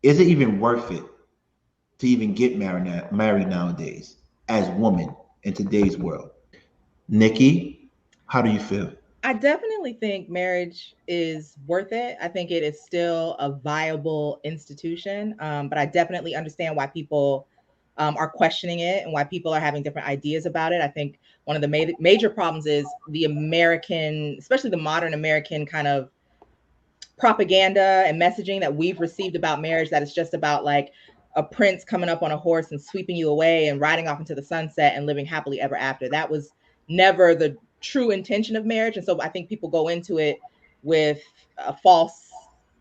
Is it even worth it to even get married nowadays as women in today's world? Nikki, how do you feel? I definitely think marriage is worth it. I think it is still a viable institution, but I definitely understand why people are questioning it and why people are having different ideas about it. I think one of the major problems is the American, especially the modern American kind of propaganda and messaging that we've received about marriage, that it's just about like a prince coming up on a horse and sweeping you away and riding off into the sunset and living happily ever after. That was never the true intention of marriage. And so I think people go into it with a false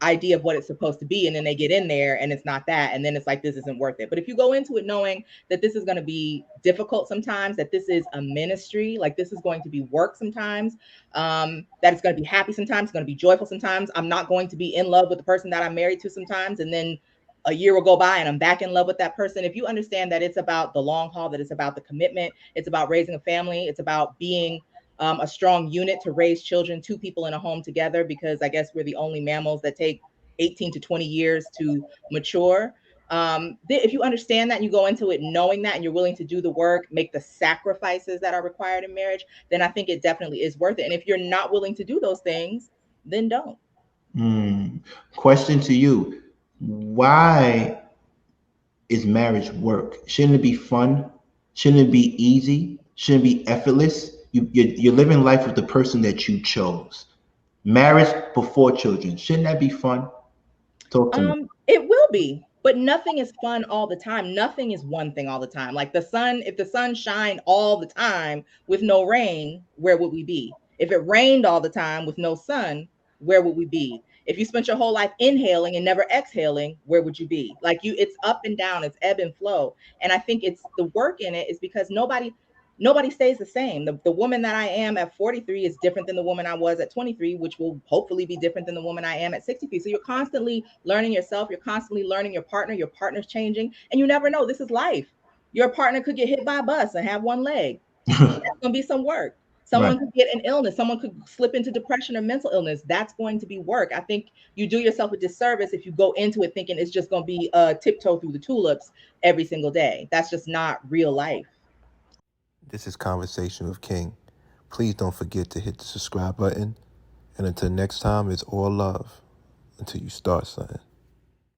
idea of what it's supposed to be, and then they get in there and it's not that, and then it's like, this isn't worth it. But if you go into it knowing that this is going to be difficult sometimes, that this is a ministry, like this is going to be work sometimes, that it's going to be happy sometimes, it's going to be joyful sometimes. I'm not going to be in love with the person that I'm married to sometimes, and then a year will go by and I'm back in love with that person. If you understand that it's about the long haul, that it's about the commitment, it's about raising a family, it's about being a strong unit to raise children, two people in a home together, because I guess we're the only mammals that take 18 to 20 years to mature. If you understand that and you go into it knowing that and you're willing to do the work, make the sacrifices that are required in marriage, then I think it definitely is worth it. And if you're not willing to do those things, then don't. Hmm. Question to you. Why is marriage work? Shouldn't it be fun? Shouldn't it be easy? Shouldn't it be effortless? You're living life with the person that you chose. Marriage before children. Shouldn't that be fun? Talk to me. It will be, but nothing is fun all the time. Nothing is one thing all the time. Like the sun, if the sun shined all the time with no rain, where would we be? If it rained all the time with no sun, where would we be? If you spent your whole life inhaling and never exhaling, where would you be? Like you, it's up and down, it's ebb and flow. And I think it's the work in it is because nobody stays the same. The woman that I am at 43 is different than the woman I was at 23, which will hopefully be different than the woman I am at 63. So you're constantly learning yourself, you're constantly learning your partner's changing, and you never know. This is life. Your partner could get hit by a bus and have one leg. That's going to be some work. Right. Someone could get an illness, someone could slip into depression or mental illness. That's going to be work. I think you do yourself a disservice if you go into it thinking it's just going to be a tiptoe through the tulips every single day. That's just not real life. This is Conversation with King. Please don't forget to hit the subscribe button. And until next time, it's all love until you start something.